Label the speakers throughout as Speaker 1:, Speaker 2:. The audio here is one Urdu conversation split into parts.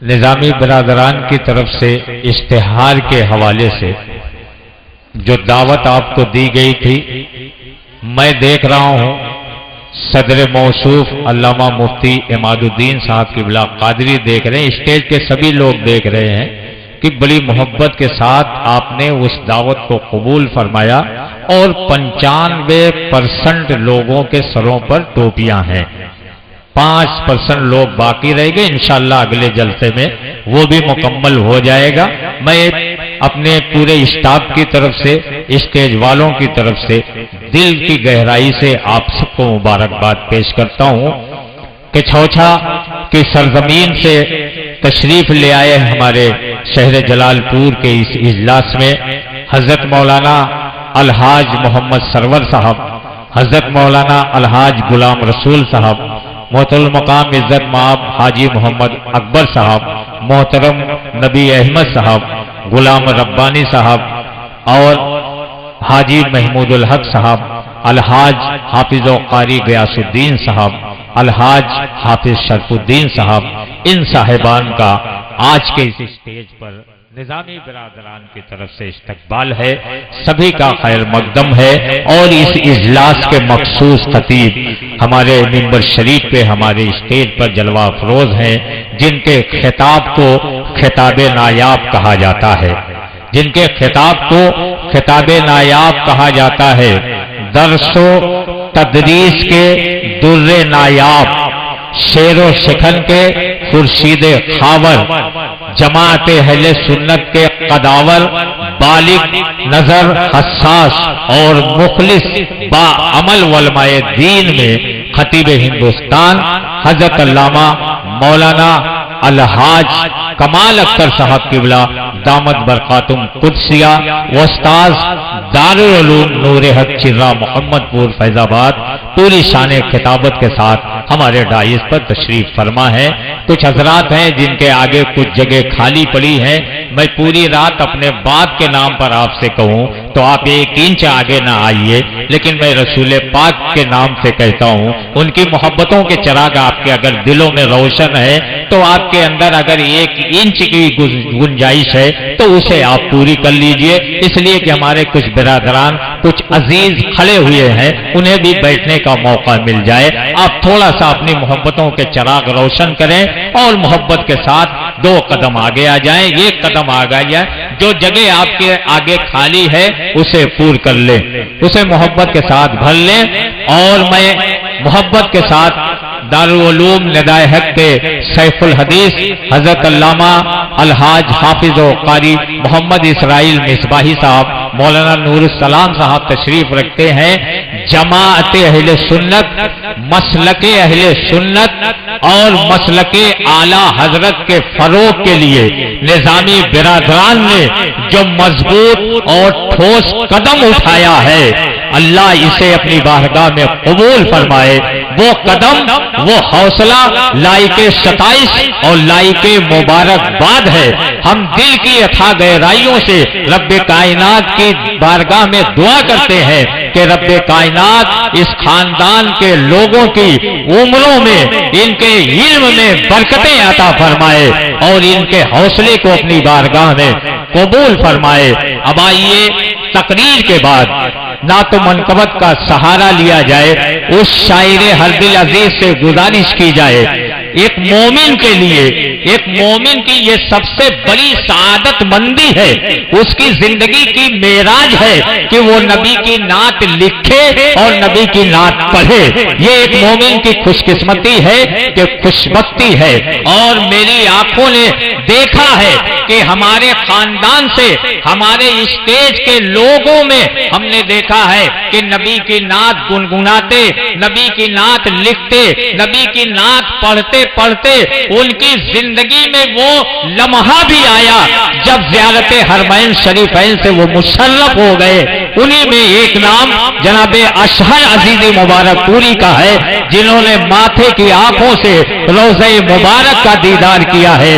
Speaker 1: نظامی برادران کی طرف سے اشتہار کے حوالے سے جو دعوت آپ کو دی گئی تھی، میں دیکھ رہا ہوں صدر موصوف علامہ مفتی عماد الدین صاحب قبلہ قادری دیکھ رہے ہیں، اسٹیج کے سبھی لوگ دیکھ رہے ہیں کہ بڑی محبت کے ساتھ آپ نے اس دعوت کو قبول فرمایا اور 95% لوگوں کے سروں پر ٹوپیاں ہیں، 5% لوگ باقی رہ گئے، انشاءاللہ اگلے جلسے میں وہ بھی مکمل ہو جائے گا۔ میں اپنے پورے اسٹاف کی طرف سے، اسٹیج والوں کی طرف سے دل کی گہرائی سے آپ سب کو مبارکباد پیش کرتا ہوں کہ چھوچھا کی سرزمین سے تشریف لے آئے ہمارے شہر جلال پور کے اس اجلاس میں حضرت مولانا الحاج محمد سرور صاحب، حضرت مولانا الحاج غلام رسول صاحب، محترم مقام عزت مآب حاجی محمد اکبر صاحب، محترم نبی احمد صاحب، غلام ربانی صاحب اور حاجی محمود الحق صاحب، الحاج حافظ و قاری غیاث الدین صاحب، الحاج حافظ شرف الدین صاحب، ان صاحبان کا آج کے اس اسٹیج پر نظامی برادران کی طرف سے استقبال ہے، سبھی کا خیر مقدم ہے۔ اور اس اجلاس کے مخصوص خطیب ہمارے ممبر شریف پہ ہمارے اسٹیج پر جلوہ افروز ہیں، جن کے خطاب کو خطاب نایاب کہا جاتا ہے، جن کے خطاب کو خطاب نایاب کہا جاتا ہے۔ درس و تدریس کے در نایاب، شعر و شکن کے خورشید خاور، جماعت اہل سنت کے قداور، بالغ نظر حساس اور مخلص با عمل علماء دین میں خطیب ہندوستان حضرت علامہ مولانا الحاج کمال اختر صاحب قبلہ دامت برکاتم قدسیہ و استاذ دارالعلوم نور حق چرہ محمد پور فیض آباد پوری شان خطابت کے ساتھ ہمارے ڈائز پر تشریف فرما ہے۔ کچھ حضرات ہیں جن کے آگے کچھ جگہ خالی پڑی ہے، میں پوری رات اپنے باپ کے نام پر آپ سے کہوں تو آپ 1 انچ آگے نہ آئیے، لیکن میں رسول پاک کے نام سے کہتا ہوں، ان کی محبتوں کے چراغ آپ کے اگر دلوں میں روشن ہے تو آپ کے اندر اگر 1 انچ کی گنجائش ہے تو اسے آپ پوری کر لیجئے، اس لیے کہ ہمارے کچھ برادران کچھ عزیز کھڑے ہوئے ہیں، انہیں بھی بیٹھنے کا موقع مل جائے۔ آپ تھوڑا سا اپنی محبتوں کے چراغ روشن کریں اور محبت کے ساتھ 2 قدم آگے آ جائیں، 1 قدم آگے جائیں، جو جگہ آپ کے آگے خالی ہے اسے پور کر لیں، اسے محبت کے ساتھ بھر لیں۔ اور میں محبت کے ساتھ دارالعلوم ندائے حق کے سیف الحدیث حضرت علامہ الحاج حافظ و قاری محمد اسرائیل مصباحی صاحب، مولانا نور السلام صاحب تشریف رکھتے ہیں۔ جماعت اہل سنت، مسلک اہل سنت اور مسلک اعلی حضرت کے فروغ کے لیے نظامی برادران نے جو مضبوط اور ٹھوس قدم اٹھایا ہے، اللہ اسے اپنی بارگاہ میں قبول فرمائے۔ وہ قدم، وہ حوصلہ لائق ستائش اور لائق مبارکباد ہے۔ ہم دل کی اتھا گہرائیوں سے رب کائنات کی بارگاہ میں دعا کرتے ہیں کہ رب کائنات اس خاندان کے لوگوں کی عمروں میں، ان کے علم میں برکتیں عطا فرمائے اور ان کے حوصلے کو اپنی بارگاہ میں قبول فرمائے۔ اب آئیے تقریر کے بعد نعت و منقبت کا سہارا لیا جائے، اس شاعر ہر دل عزیز سے گزارش کی جائے، ایک مومن کے لیے، ایک مومن کی یہ سب سے بڑی سعادت مندی ہے، اس کی زندگی کی معراج ہے کہ وہ نبی کی نعت لکھے اور نبی کی نعت پڑھے۔ یہ ایک مومن کی خوش قسمتی ہے کہ خوش بختی ہے۔ اور میری آنکھوں نے دیکھا ہے کہ ہمارے خاندان سے، ہمارے اسٹیج کے لوگوں میں ہم نے دیکھا ہے کہ نبی کی نعت گنگناتے، نبی کی نعت لکھتے، نبی کی نعت پڑھتے پڑھتے ان کی زندگی میں وہ لمحہ بھی آیا جب زیارت حرمین شریفین سے وہ مشرف ہو گئے۔ انہی میں ایک نام جناب اشہر عزیز مبارک پوری کا ہے، جنہوں نے ماتھے کی آنکھوں سے روضہ مبارک کا دیدار کیا ہے۔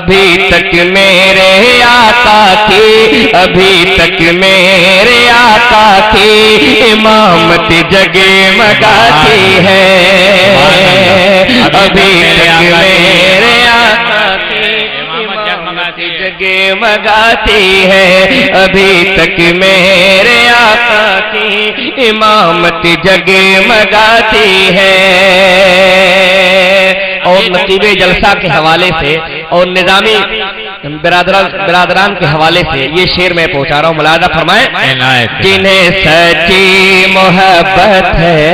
Speaker 2: ابھی تک میرے آقا کی، ابھی تک میرے آقا کی امامت جگمگاتی ہے، ابھی تک میرے آقا کی امامت جگمگاتی ہے، ابھی تک میرے آقا کی امامت جگمگاتی ہے۔ اور نصیب جلسہ کے حوالے سے اور نظامی برادران کے حوالے سے یہ شعر میں پہنچا رہا ہوں، ملاحظہ فرمائیں۔ جنہیں سچی محبت ہے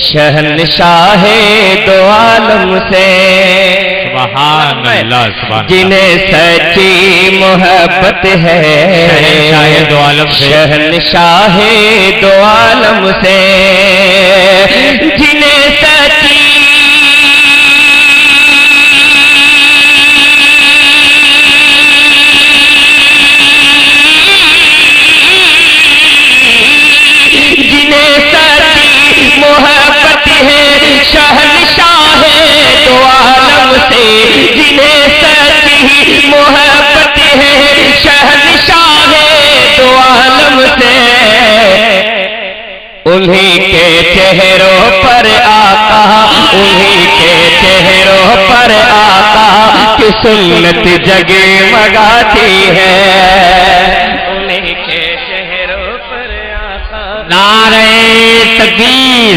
Speaker 2: شہنشاہ دو عالم سے،
Speaker 1: سبحان اللہ سبحان اللہ،
Speaker 2: جنہیں سچی محبت ہے
Speaker 1: شہنشاہ دو عالم سے،
Speaker 2: شہنشاہ دو عالم سے، جنہیں سچی محبت ہے شہنشاہ دو عالم سے، جنہیں سچی محبت ہے شہنشاہ دو عالم سے، انہی کے چہروں پر آقا، انہی کے چہروں پر آقا کی سنت جگمگاتی ہے، انہی کے چہروں پر آقا۔
Speaker 1: نعرہ تکبیر،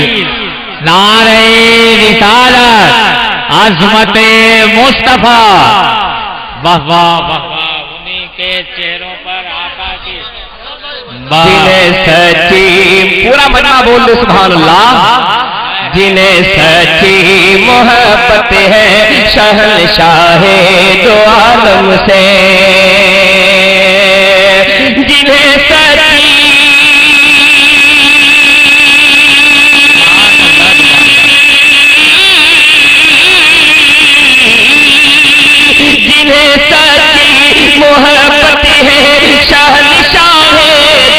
Speaker 1: نعرہ رسالت، عظمت مصطفیٰ، واہ واہ واہ واہ، انہی کے چہروں پر آقا کی
Speaker 2: جنہیں سچی، پورا مجمع بول دے سبحان اللہ، جنہیں سچی محبت ہے شہنشاہ دو عالم سے، جنہیں سچی محبت ہے شہنشاہ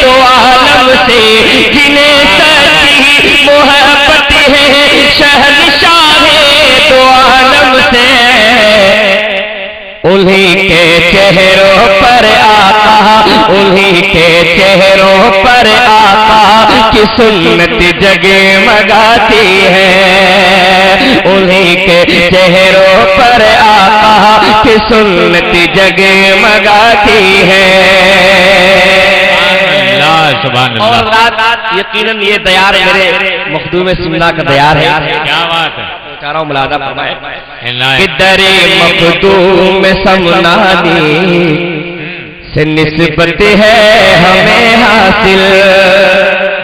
Speaker 2: دو عالم سے، جنہیں سچی محبت ہے شہنشاہ دو عالم سے، انہی کے چہروں پر آقا، انہی کے چہروں پر آقا کی سنت جگمگاتی ہے، انہی کے چہروں پر آقا کی سنت جگمگاتی ہے۔
Speaker 1: سبحان
Speaker 2: اور
Speaker 1: اللہ،
Speaker 2: رات یقیناً یہ دیار میرے مخدوم سمنا کا دیار ہے،
Speaker 1: کیا بات ہے،
Speaker 2: چاہ رہا ہوں ملاحظہ فرمائے
Speaker 1: اللہ
Speaker 2: کہ در مخدوم سمنانی سے نسبت ہے ہمیں حاصل،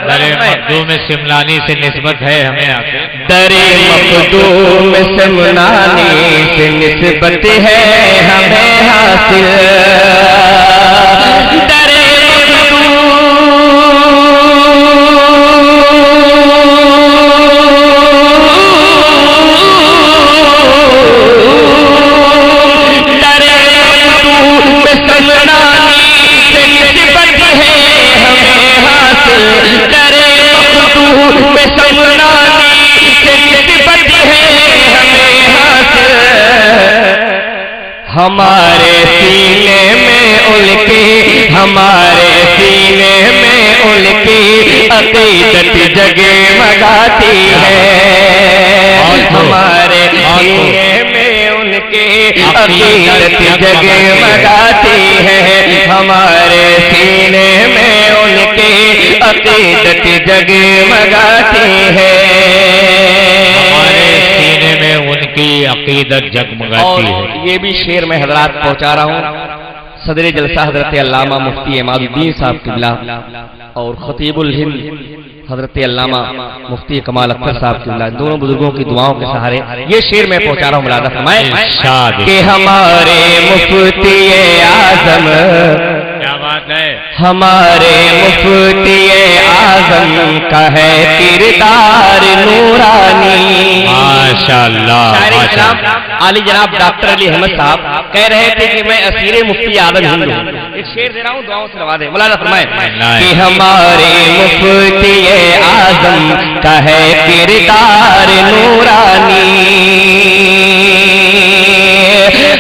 Speaker 1: در مخدوم سملانی سے نسبت ہے ہمیں حاصل،
Speaker 2: در مخدوم سمنانی سے نسبت ہے ہمیں حاصل، در ہمارے سینے میں ان کی، ہمارے سینے میں ان کی عقیدت جگمگاتی ہے، ہمارے سینے میں ان کی عقیدت جگمگاتی ہے، ہمارے سینے میں ان کی عقیدت جگمگاتی ہے،
Speaker 1: ہمارے سینے میں ان کی عقیدت جگمگاتی ہے۔
Speaker 2: یہ بھی شعر میں حضرات پہنچا رہا ہوں، صدر جلسہ حضرت علامہ مفتی عماد الدین صاحب قبلہ اور خطیب الہند حضرت علامہ مفتی کمال اختر صاحب قبلہ، دونوں بزرگوں کی دعاؤں کے سہارے یہ شعر میں پہنچا رہا ہوں، ملاحظہ فرمائیں کہ ہمارے مفتی اعظم،
Speaker 1: کیا بات ہے،
Speaker 2: ہمارے مفتی اعظم کا ہے کردار نورانی،
Speaker 1: ماشاءاللہ،
Speaker 2: عالی جناب ڈاکٹر علی احمد صاحب کہہ رہے تھے کہ میں اسیر مفتی اعظم ہند ہوں، ایک شعر دے رہا ہوں، دعاؤں سے نوازیں، مولانا فرمائیں کہ ہمارے مفتی اعظم کا ہے کردار نورانی،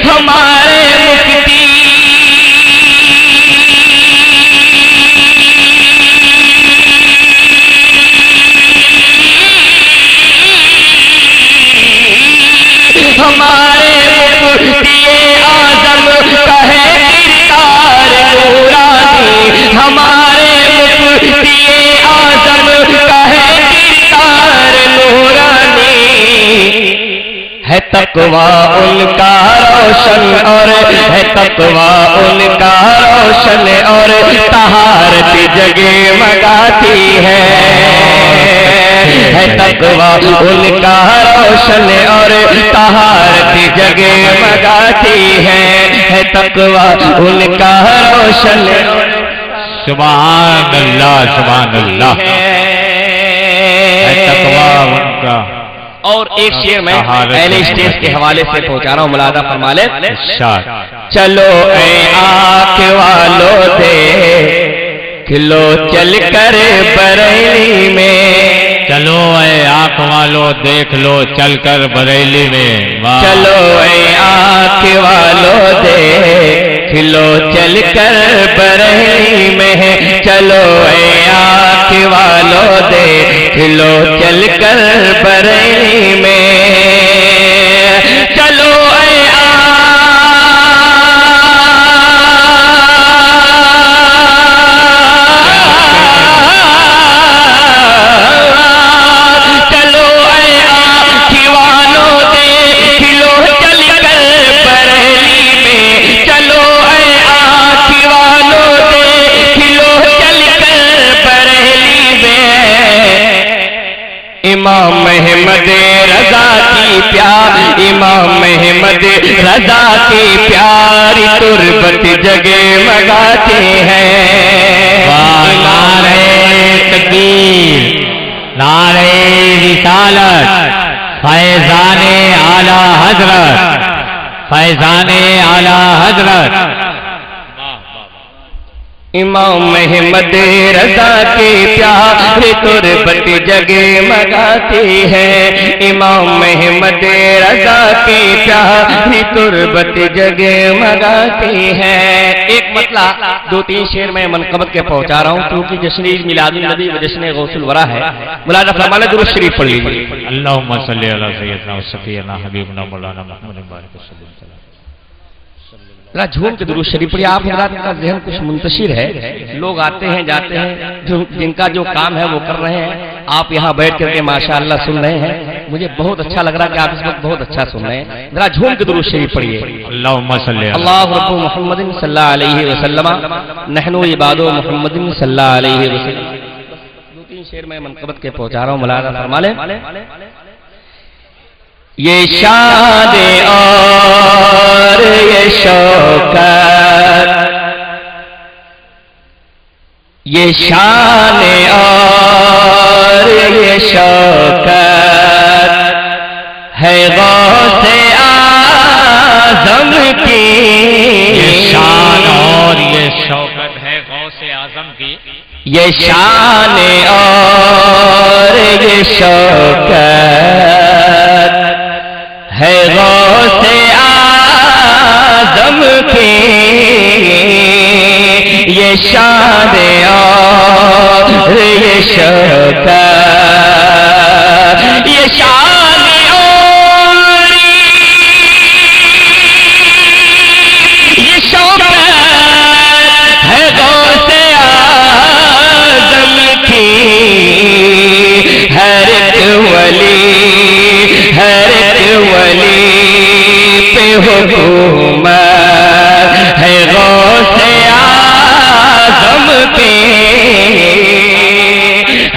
Speaker 2: ہمارے
Speaker 3: ہمارے مفتی اعظم کا ہے کردار نورانی، ہمارے مفتی اعظم کا ہے کردار نورانی، ہے تقویٰ ان کا روشن اور ہے تقویٰ ان کا روشن اور طہارت جگمگاتی ہے تقویٰ ان کا روشن اور طہارت جگمگاتی ہے تقویٰ ان کا روشن،
Speaker 1: سبحان اللہ سبحان اللہ، تقویٰ ان کا۔
Speaker 3: اور ایک شعر میں اہل اسٹیج کے حوالے سے پہنچا رہا ہوں، ملاحظہ فرما لیں۔ چلو اے آنکھ والو دیکھ لو چل کر بریلی میں،
Speaker 1: چلو اے آنکھ والو دیکھ لو چل کر بریلی میں،
Speaker 3: چلو اے آنکھ والو دیکھ لو چل کر بریلی میں، چلو اے آنکھ والو دیکھ لو چل کر بریلی میں، چلو اے امام احمد رضا کی پیار، امام احمد رضا کی پیاری تربت جگمگاتے ہیں،
Speaker 1: نعرہ تکبیر، نعرہ رسالت، فیضان اعلی حضرت، فیضان اعلی حضرت۔
Speaker 3: امام احمد رضا کی پیاری تربت جگمگاتی ہے، امام احمد رضا کی پیاری تربت جگمگاتی ہے۔ ایک مطلع دو تین شعر میں منقبت کے پہنچا رہا ہوں کیونکہ جشن عید میلاد النبی و جشن غوث الورا ہے، ملاحظہ فرمانا، درود شریف پڑھ لیجیے۔
Speaker 1: اللہم صلی علی سیدنا و شفیعنا حبیبنا مولانا محمد بارک وسلم۔
Speaker 3: ذرا جھوم کے درود شریف پڑھیے، آپ حضرات کا ذہن کچھ منتشر ہے، لوگ آتے ہیں جاتے ہیں، جن کا جو کام ہے وہ کر رہے ہیں، آپ یہاں بیٹھ کر کے ماشاءاللہ سن رہے ہیں، مجھے بہت اچھا لگ رہا کہ آپ اس وقت بہت اچھا سن رہے ہیں، ذرا جھوم کے درود شریف پڑھیے۔
Speaker 1: اللہم صلی
Speaker 3: اللہ رب محمد صلی اللہ علیہ وسلم، نحن عباد محمد صلی اللہ علیہ وسلم۔ دو تین شعر میں منقبت کے پہنچا رہا ہوں، ملاحظہ فرما لیں۔ یہ شان اور یہ شوکت، یہ شان اور یہ شوکت ہے غوث اعظم کی،
Speaker 1: یہ شان اور یہ شوکت ہے غوث اعظم کی،
Speaker 3: یہ شان اور یہ شوکت ہے غوث اعظم کی، یہ شان اور یہ شوکت، یہ شان اور یہ شوکت ہے غوث اعظم کی، ہر ایک ولی پہ حکومت ہے غوث اعظم پہ،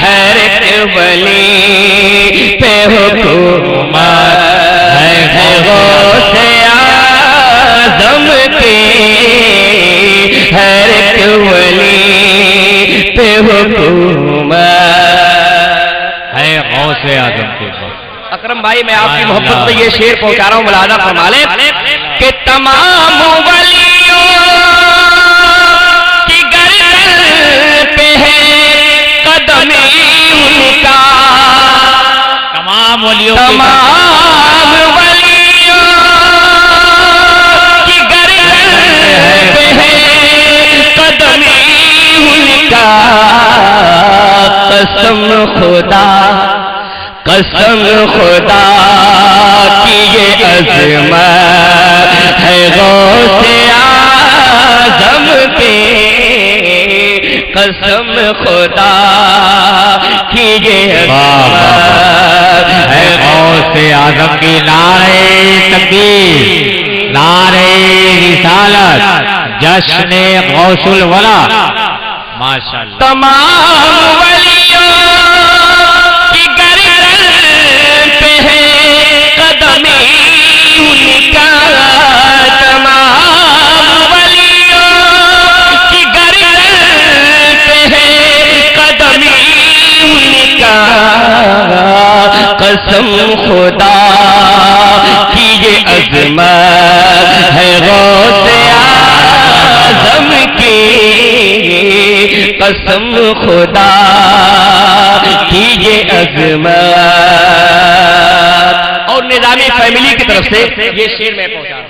Speaker 3: ہر ایک ولی پہ حکومت ہے غوث اعظم پہ، ہر ایک ولی پہ حکومت ہے غوث اعظم پہ۔ اکرم بھائی میں آپ کی محبت میں یہ شعر پہنچا رہا ہوں، ملاحظہ فرما لیں کہ تمام ولیوں کی گردن پہ ہے قدم ان کا،
Speaker 1: تمام ولیوں
Speaker 3: تمام ولیوں کی گردن پہ ہے قدم ان کا، قسم خدا کی یہ عظمت ہے غوث اعظم کی قسم خدا کی یہ عظمت
Speaker 1: ہے غوث اعظم کی نعرہ تکبیر نعرہ رسالت جشن غوث الورا ماشاءاللہ
Speaker 3: تمام ولیوں کی گردن پہ ہے قدم ان کا تمام ولیوں کی گردن پہ ہے قدم ان کا قسم خدا کی یہ عظمت ہے غوث اعظم کی قسم خدا کی یہ عظمت. اور نظامی فیملی کی طرف سے یہ شعر میں پہنچا رہا ہوں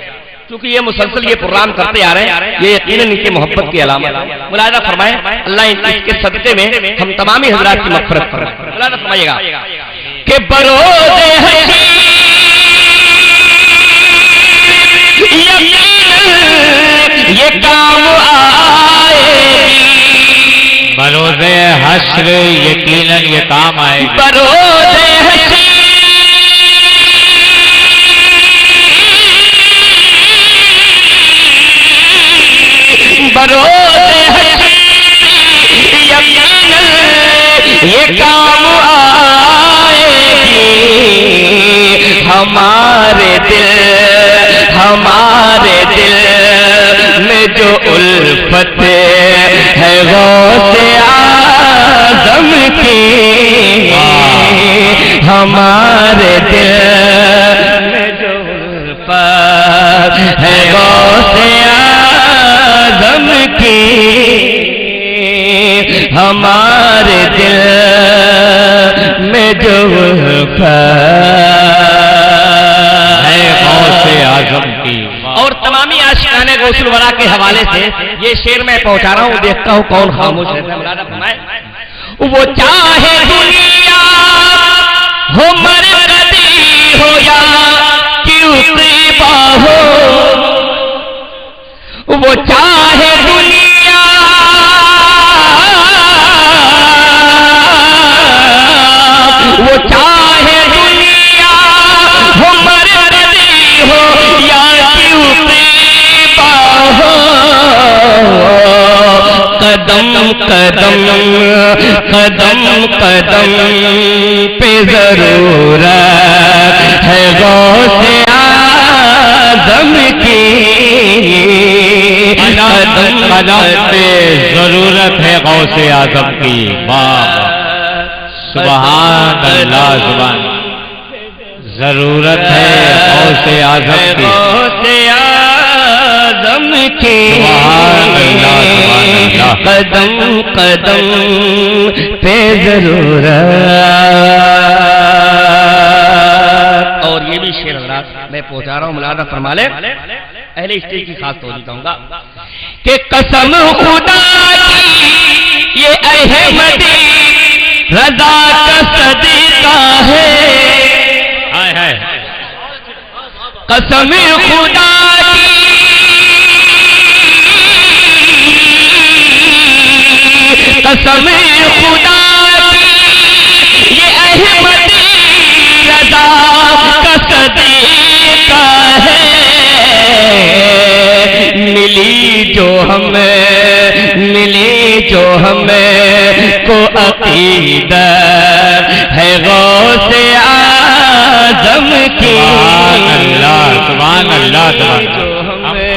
Speaker 3: کیونکہ یہ مسلسل یہ پروگرام کرتے آ رہے ہیں یہ یقیناً ان کی محبت کی علامت ہے. ملاحظہ فرمائیں اللہ اس کے صدقے میں ہم تمامی حضرات کی مغفرت فرمائے. ملاحظہ فرمائیے گا کہ بروز یہ کام
Speaker 1: بروز حشر یقیناً یہ کام آئے گی.
Speaker 3: بروز یقیناً یہ کام آئے گی. ہمارے دل میں جو الفت ہے غوث اعظم کی ہمارے دل میں جو الفت ہے غوث اعظم کی ہمارے دل میں جو الفت
Speaker 1: ہے غوث اعظم کی.
Speaker 3: اور تمامی عاشقان غوث الورا کے حوالے سے یہ شعر میں پہنچا رہا ہوں دیکھتا ہوں کون خاموش ہے. وہ چاہے دنیا ہو مرکزی ہو یا کیوبا ہو وہ چاہے دنیا وہ چاہے دنیا ہو مرکزی ہو یا کیوبا ہو قدم قدم قدم قدم پہ ضرورت ہے غوث اعظم کی
Speaker 1: قدم قدم پہ ضرورت ہے غوث اعظم کی. واہ سبحان اللہ سبحان ضرورت ہے غوث اعظم کی.
Speaker 3: غوث اعظم کی
Speaker 1: سبحان اللہ سبحان اللہ
Speaker 3: قدم قدم پہ ضرورت. اور یہ بھی شعر حضرات میں پہنچا رہا ہوں ملاحظہ فرما لیں اہل اسٹیج کی خاص توجہ چاہوں گا کہ قسم خدا کی یہ احمدی رضا کا صدقہ ہے. قسم خدا کی قسم خدا کی یہ احمدی رضا کا صدقہ ہے. ملی جو ہمیں کو عقیدت ہے غوث اعظم کی.
Speaker 1: سبحان اللہ
Speaker 3: جو ہمیں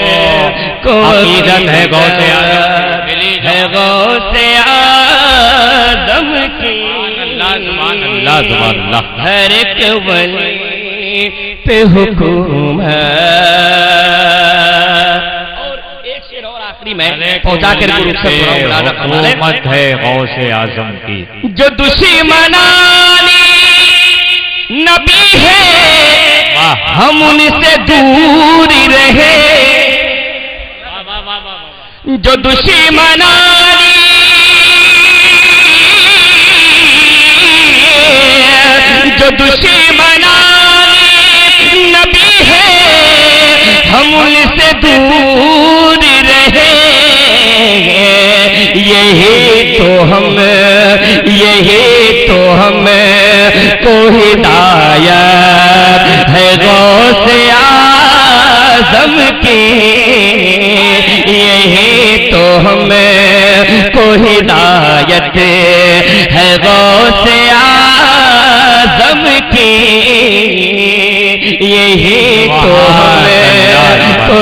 Speaker 3: کو
Speaker 1: عقیدت ہے غوث اعظم
Speaker 3: ہے غوث اعظم کی.
Speaker 1: سبحان اللہ سبحان اللہ
Speaker 3: ہر ایک ولی پہ حکم ہے. میں پہنچا کر
Speaker 1: حکومت ہے غوث اعظم کی.
Speaker 3: جو دشمنانی نبی ہے ہم ان سے دور رہے. جو دشمنانی نبی ہے ہم ان سے دور رہے یہی تو ہم کو ہدایت ہے غوث اعظم کی یہی تو ہم کو ہدایت ہے غوث اعظم کی یہی تو ہم کو